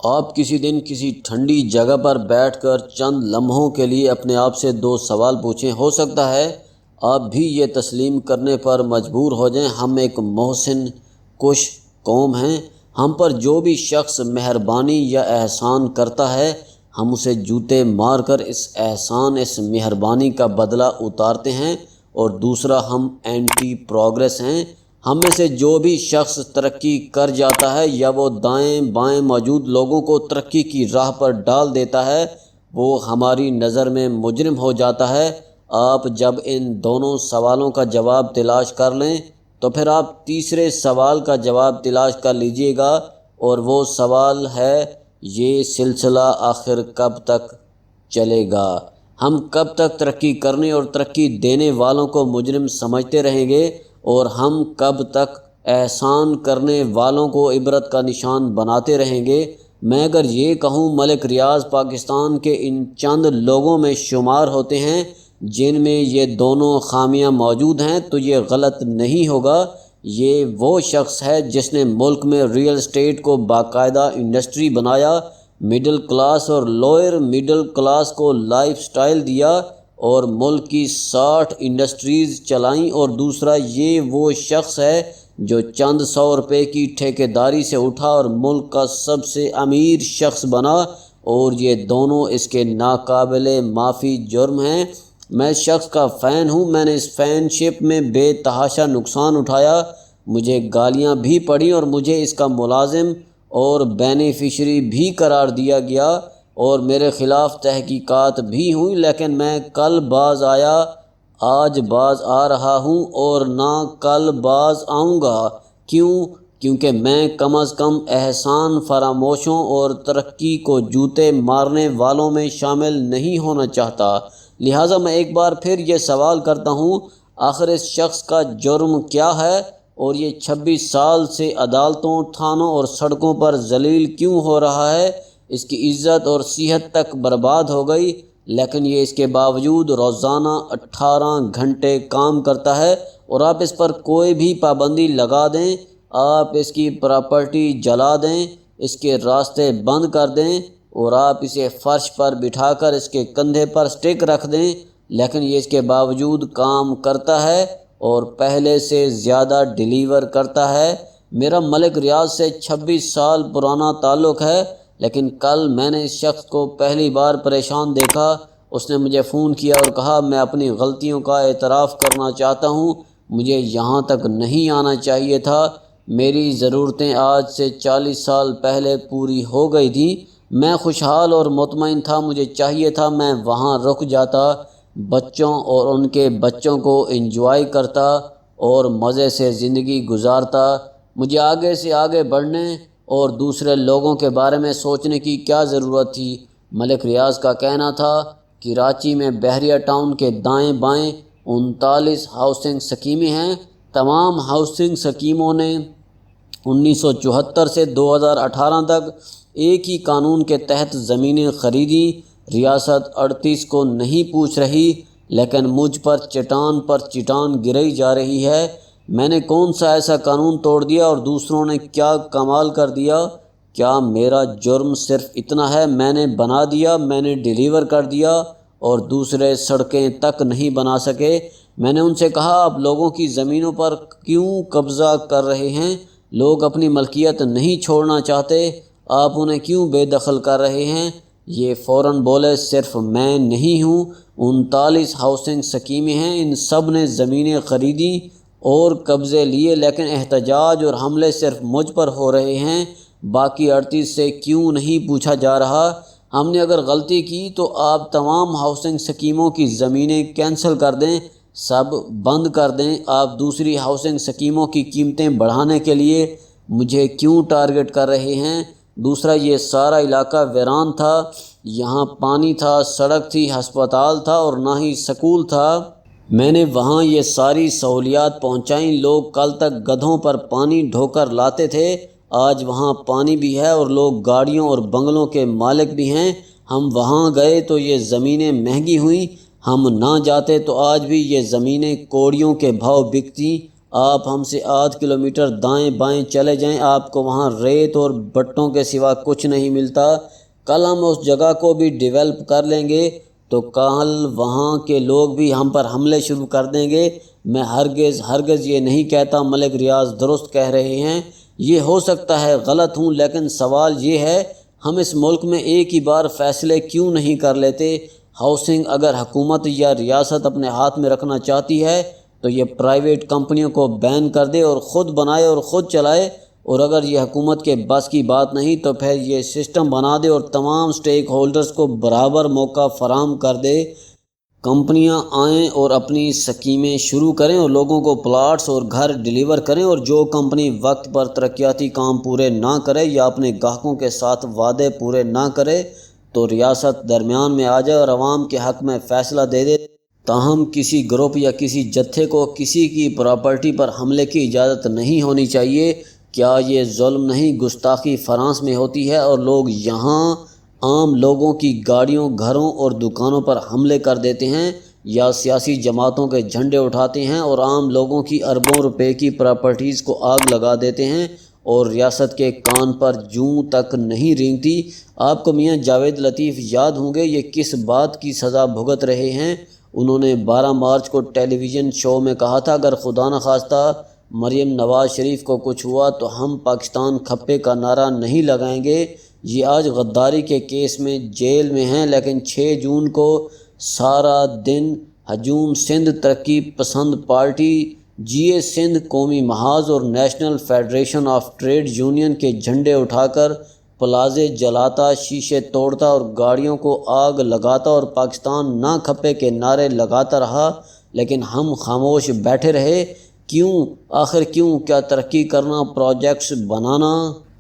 آپ کسی دن کسی ٹھنڈی جگہ پر بیٹھ کر چند لمحوں کے لیے اپنے آپ سے دو سوال پوچھیں۔ ہو سکتا ہے آپ بھی یہ تسلیم کرنے پر مجبور ہو جائیں، ہم ایک محسن کش قوم ہیں۔ ہم پر جو بھی شخص مہربانی یا احسان کرتا ہے، ہم اسے جوتے مار کر اس احسان، اس مہربانی کا بدلہ اتارتے ہیں، اور دوسرا ہم اینٹی پروگریس ہیں۔ ہم میں سے جو بھی شخص ترقی کر جاتا ہے یا وہ دائیں بائیں موجود لوگوں کو ترقی کی راہ پر ڈال دیتا ہے، وہ ہماری نظر میں مجرم ہو جاتا ہے۔ آپ جب ان دونوں سوالوں کا جواب تلاش کر لیں تو پھر آپ تیسرے سوال کا جواب تلاش کر لیجئے گا، اور وہ سوال ہے، یہ سلسلہ آخر کب تک چلے گا؟ ہم کب تک ترقی کرنے اور ترقی دینے والوں کو مجرم سمجھتے رہیں گے، اور ہم کب تک احسان کرنے والوں کو عبرت کا نشان بناتے رہیں گے؟ میں اگر یہ کہوں ملک ریاض پاکستان کے ان چند لوگوں میں شمار ہوتے ہیں جن میں یہ دونوں خامیاں موجود ہیں، تو یہ غلط نہیں ہوگا۔ یہ وہ شخص ہے جس نے ملک میں ریئل اسٹیٹ کو باقاعدہ انڈسٹری بنایا، مڈل کلاس اور لوئر مڈل کلاس کو لائف سٹائل دیا اور ملک کی 60 انڈسٹریز چلائیں، اور دوسرا یہ وہ شخص ہے جو چند سو روپے کی ٹھیکیداری سے اٹھا اور ملک کا سب سے امیر شخص بنا، اور یہ دونوں اس کے ناقابل معافی جرم ہیں۔ میں اس شخص کا فین ہوں، میں نے اس فین شپ میں بے تحاشا نقصان اٹھایا، مجھے گالیاں بھی پڑی اور مجھے اس کا ملازم اور بینیفیشری بھی قرار دیا گیا، اور میرے خلاف تحقیقات بھی ہوئیں، لیکن میں کل باز آیا، آج باز آ رہا ہوں اور نہ کل باز آؤں گا۔ کیونکہ میں کم از کم احسان فراموشوں اور ترقی کو جوتے مارنے والوں میں شامل نہیں ہونا چاہتا۔ لہٰذا میں ایک بار پھر یہ سوال کرتا ہوں، آخر اس شخص کا جرم کیا ہے، اور یہ 26 سال سے عدالتوں، تھانوں اور سڑکوں پر ذلیل کیوں ہو رہا ہے؟ اس کی عزت اور صحت تک برباد ہو گئی، لیکن یہ اس کے باوجود روزانہ 18 گھنٹے کام کرتا ہے، اور آپ اس پر کوئی بھی پابندی لگا دیں، آپ اس کی پراپرٹی جلا دیں، اس کے راستے بند کر دیں، اور آپ اسے فرش پر بٹھا کر اس کے کندھے پر سٹک رکھ دیں، لیکن یہ اس کے باوجود کام کرتا ہے اور پہلے سے زیادہ ڈیلیور کرتا ہے۔ میرا ملک ریاض سے 26 سال پرانا تعلق ہے، لیکن کل میں نے اس شخص کو پہلی بار پریشان دیکھا۔ اس نے مجھے فون کیا اور کہا، میں اپنی غلطیوں کا اعتراف کرنا چاہتا ہوں، مجھے یہاں تک نہیں آنا چاہیے تھا، میری ضرورتیں آج سے 40 سال پہلے پوری ہو گئی تھیں، میں خوشحال اور مطمئن تھا، مجھے چاہیے تھا میں وہاں رک جاتا، بچوں اور ان کے بچوں کو انجوائے کرتا اور مزے سے زندگی گزارتا۔ مجھے آگے سے آگے بڑھنے اور دوسرے لوگوں کے بارے میں سوچنے کی کیا ضرورت تھی؟ ملک ریاض کا کہنا تھا، کراچی میں بحریہ ٹاؤن کے دائیں بائیں 39 ہاؤسنگ سکیمیں ہیں۔ تمام ہاؤسنگ سکیموں نے 1974 سے 2018 تک ایک ہی قانون کے تحت زمینیں خریدیں۔ ریاست 38 کو نہیں پوچھ رہی، لیکن مجھ پر چٹان گرائی جا رہی ہے۔ میں نے کون سا ایسا قانون توڑ دیا اور دوسروں نے کیا کمال کر دیا؟ کیا میرا جرم صرف اتنا ہے، میں نے بنا دیا، میں نے ڈیلیور کر دیا اور دوسرے سڑکیں تک نہیں بنا سکے؟ میں نے ان سے کہا، آپ لوگوں کی زمینوں پر کیوں قبضہ کر رہے ہیں؟ لوگ اپنی ملکیت نہیں چھوڑنا چاہتے، آپ انہیں کیوں بے دخل کر رہے ہیں؟ یہ فوراً بولے، صرف میں نہیں ہوں، 39 ہاؤسنگ سکیمیں ہیں، ان سب نے زمینیں خریدی اور قبضے لیے، لیکن احتجاج اور حملے صرف مجھ پر ہو رہے ہیں، باقی 38 سے کیوں نہیں پوچھا جا رہا؟ ہم نے اگر غلطی کی تو آپ تمام ہاؤسنگ سکیموں کی زمینیں کینسل کر دیں، سب بند کر دیں۔ آپ دوسری ہاؤسنگ سکیموں کی قیمتیں بڑھانے کے لیے مجھے کیوں ٹارگٹ کر رہے ہیں؟ دوسرا، یہ سارا علاقہ ویران تھا، یہاں پانی تھا، سڑک تھی، ہسپتال تھا اور نہ ہی سکول تھا۔ میں نے وہاں یہ ساری سہولیات پہنچائیں، لوگ کل تک گدھوں پر پانی ڈھو کر لاتے تھے، آج وہاں پانی بھی ہے اور لوگ گاڑیوں اور بنگلوں کے مالک بھی ہیں۔ ہم وہاں گئے تو یہ زمینیں مہنگی ہوئیں، ہم نہ جاتے تو آج بھی یہ زمینیں کوڑیوں کے بھاؤ بکتی، آپ ہم سے آدھ کلومیٹر دائیں بائیں چلے جائیں، آپ کو وہاں ریت اور بٹوں کے سوا کچھ نہیں ملتا۔ کل ہم اس جگہ کو بھی ڈیولپ کر لیں گے تو کل وہاں کے لوگ بھی ہم پر حملے شروع کر دیں گے۔ میں ہرگز یہ نہیں کہتا ملک ریاض درست کہہ رہے ہیں، یہ ہو سکتا ہے غلط ہوں، لیکن سوال یہ ہے ہم اس ملک میں ایک ہی بار فیصلے کیوں نہیں کر لیتے؟ ہاؤسنگ اگر حکومت یا ریاست اپنے ہاتھ میں رکھنا چاہتی ہے تو یہ پرائیویٹ کمپنیوں کو بین کر دے اور خود بنائے اور خود چلائے، اور اگر یہ حکومت کے بس کی بات نہیں تو پھر یہ سسٹم بنا دے اور تمام سٹیک ہولڈرز کو برابر موقع فراہم کر دے۔ کمپنیاں آئیں اور اپنی سکیمیں شروع کریں اور لوگوں کو پلاٹس اور گھر ڈیلیور کریں، اور جو کمپنی وقت پر ترقیاتی کام پورے نہ کرے یا اپنے گاہکوں کے ساتھ وعدے پورے نہ کرے تو ریاست درمیان میں آ جائے اور عوام کے حق میں فیصلہ دے دے۔ تاہم کسی گروپ یا کسی جتھے کو کسی کی پراپرٹی پر حملے کی اجازت نہیں ہونی چاہیے۔ کیا یہ ظلم نہیں؟ گستاخی فرانس میں ہوتی ہے اور لوگ یہاں عام لوگوں کی گاڑیوں، گھروں اور دکانوں پر حملے کر دیتے ہیں، یا سیاسی جماعتوں کے جھنڈے اٹھاتے ہیں اور عام لوگوں کی اربوں روپے کی پراپرٹیز کو آگ لگا دیتے ہیں، اور ریاست کے کان پر جوں تک نہیں رینگتی۔ آپ کو میاں جاوید لطیف یاد ہوں گے، یہ کس بات کی سزا بھگت رہے ہیں؟ انہوں نے 12 مارچ کو ٹیلی ویژن شو میں کہا تھا اگر خدا نخواستہ مریم نواز شریف کو کچھ ہوا تو ہم پاکستان کھپے کا نعرہ نہیں لگائیں گے۔ یہ آج غداری کے کیس میں جیل میں ہیں، لیکن 6 جون کو سارا دن ہجوم سندھ ترقی پسند پارٹی، جی اے سندھ، قومی محاذ اور national federation of trade union کے جھنڈے اٹھا کر پلازے جلاتا، شیشے توڑتا اور گاڑیوں کو آگ لگاتا اور پاکستان نہ کھپے کے نعرے لگاتا رہا، لیکن ہم خاموش بیٹھے رہے۔ کیوں؟ آخر کیوں؟ کیا ترقی کرنا، پروجیکٹس بنانا،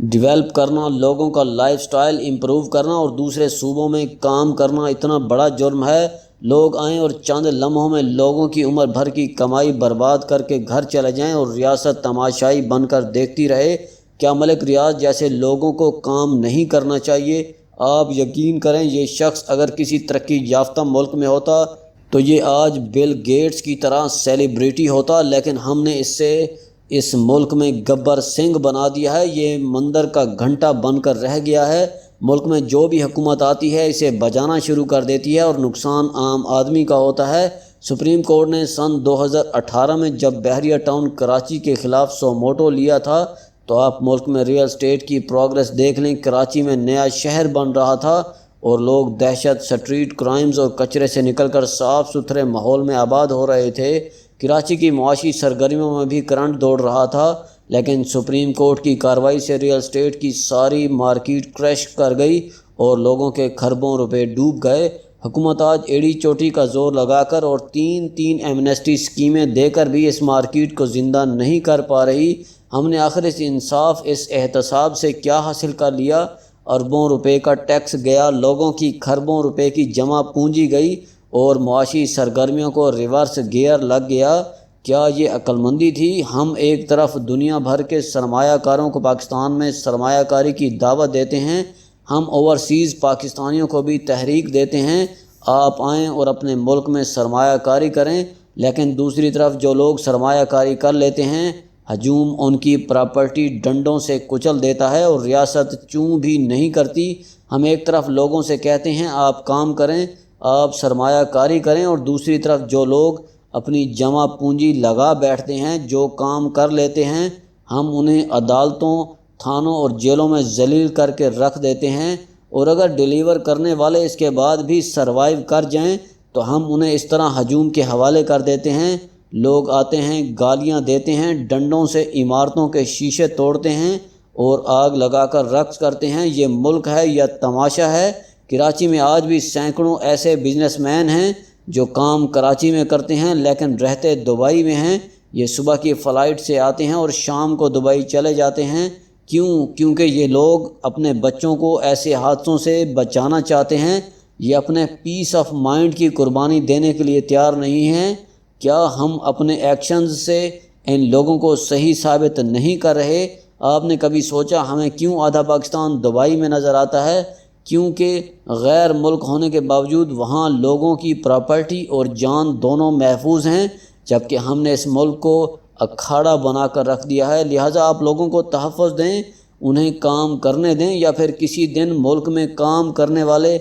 ڈیولپ کرنا، لوگوں کا لائف سٹائل امپروو کرنا اور دوسرے صوبوں میں کام کرنا اتنا بڑا جرم ہے؟ لوگ آئیں اور چند لمحوں میں لوگوں کی عمر بھر کی کمائی برباد کر کے گھر چلے جائیں اور ریاست تماشائی بن کر دیکھتی رہے؟ کیا ملک ریاض جیسے لوگوں کو کام نہیں کرنا چاہیے؟ آپ یقین کریں یہ شخص اگر کسی ترقی یافتہ ملک میں ہوتا تو یہ آج بل گیٹس کی طرح سیلیبریٹی ہوتا، لیکن ہم نے اسے اس ملک میں گبر سنگھ بنا دیا ہے، یہ مندر کا گھنٹا بن کر رہ گیا ہے۔ ملک میں جو بھی حکومت آتی ہے اسے بجانا شروع کر دیتی ہے اور نقصان عام آدمی کا ہوتا ہے۔ سپریم کورٹ نے سن 2018 میں جب بحریہ ٹاؤن کراچی کے خلاف سو موٹو لیا تھا تو آپ ملک میں ریئل اسٹیٹ کی پروگرس دیکھ لیں۔ کراچی میں نیا شہر بن رہا تھا اور لوگ دہشت، سٹریٹ کرائمز اور کچرے سے نکل کر صاف ستھرے ماحول میں آباد ہو رہے تھے۔ کراچی کی معاشی سرگرمیوں میں بھی کرنٹ دوڑ رہا تھا، لیکن سپریم کورٹ کی کارروائی سے ریئل اسٹیٹ کی ساری مارکیٹ کریش کر گئی اور لوگوں کے کھربوں روپے ڈوب گئے۔ حکومت آج ایڑی چوٹی کا زور لگا کر اور تین ایمنسٹی اسکیمیں دے کر بھی اس مارکیٹ کو زندہ نہیں کر پا رہی۔ ہم نے آخر اس انصاف، اس احتساب سے کیا حاصل کر لیا؟ اربوں روپے کا ٹیکس گیا، لوگوں کی کھربوں روپے کی جمع پونجی گئی اور معاشی سرگرمیوں کو ریورس گیئر لگ گیا۔ کیا یہ عقل مندی تھی؟ ہم ایک طرف دنیا بھر کے سرمایہ کاروں کو پاکستان میں سرمایہ کاری کی دعوت دیتے ہیں، ہم اوورسیز پاکستانیوں کو بھی تحریک دیتے ہیں آپ آئیں اور اپنے ملک میں سرمایہ کاری کریں، لیکن دوسری طرف جو لوگ سرمایہ کاری کر لیتے ہیں ہجوم ان کی پراپرٹی ڈنڈوں سے کچل دیتا ہے اور ریاست چوں بھی نہیں کرتی۔ ہم ایک طرف لوگوں سے کہتے ہیں آپ کام کریں، آپ سرمایہ کاری کریں، اور دوسری طرف جو لوگ اپنی جمع پونجی لگا بیٹھتے ہیں، جو کام کر لیتے ہیں، ہم انہیں عدالتوں، تھانوں اور جیلوں میں ذلیل کر کے رکھ دیتے ہیں، اور اگر ڈیلیور کرنے والے اس کے بعد بھی سروائیو کر جائیں تو ہم انہیں اس طرح ہجوم کے حوالے کر دیتے ہیں۔ لوگ آتے ہیں، گالیاں دیتے ہیں، ڈنڈوں سے عمارتوں کے شیشے توڑتے ہیں اور آگ لگا کر رقص کرتے ہیں۔ یہ ملک ہے یا تماشا ہے؟ کراچی میں آج بھی سینکڑوں ایسے بزنس مین ہیں جو کام کراچی میں کرتے ہیں لیکن رہتے دبئی میں ہیں۔ یہ صبح کی فلائٹ سے آتے ہیں اور شام کو دبئی چلے جاتے ہیں۔ کیوں؟ کیونکہ یہ لوگ اپنے بچوں کو ایسے حادثوں سے بچانا چاہتے ہیں، یہ اپنے پیس آف مائنڈ کی قربانی دینے کے لیے تیار نہیں ہیں۔ کیا ہم اپنے ایکشنز سے ان لوگوں کو صحیح ثابت نہیں کر رہے؟ آپ نے کبھی سوچا ہمیں کیوں آدھا پاکستان دبئی میں نظر آتا ہے؟ کیونکہ غیر ملک ہونے کے باوجود وہاں لوگوں کی پراپرٹی اور جان دونوں محفوظ ہیں، جبکہ ہم نے اس ملک کو اکھاڑا بنا کر رکھ دیا ہے، لہٰذا آپ لوگوں کو تحفظ دیں، انہیں کام کرنے دیں، یا پھر کسی دن ملک میں کام کرنے والے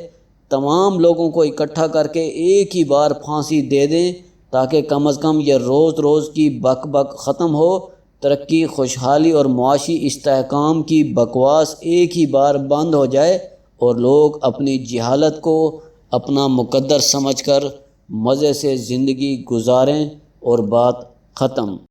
تمام لوگوں کو اکٹھا کر کے ایک ہی بار پھانسی دے دیں، تاکہ کم از کم یہ روز روز کی بک بک ختم ہو، ترقی، خوشحالی اور معاشی استحکام کی بکواس ایک ہی بار بند ہو جائے اور لوگ اپنی جہالت کو اپنا مقدر سمجھ کر مزے سے زندگی گزاریں اور بات ختم۔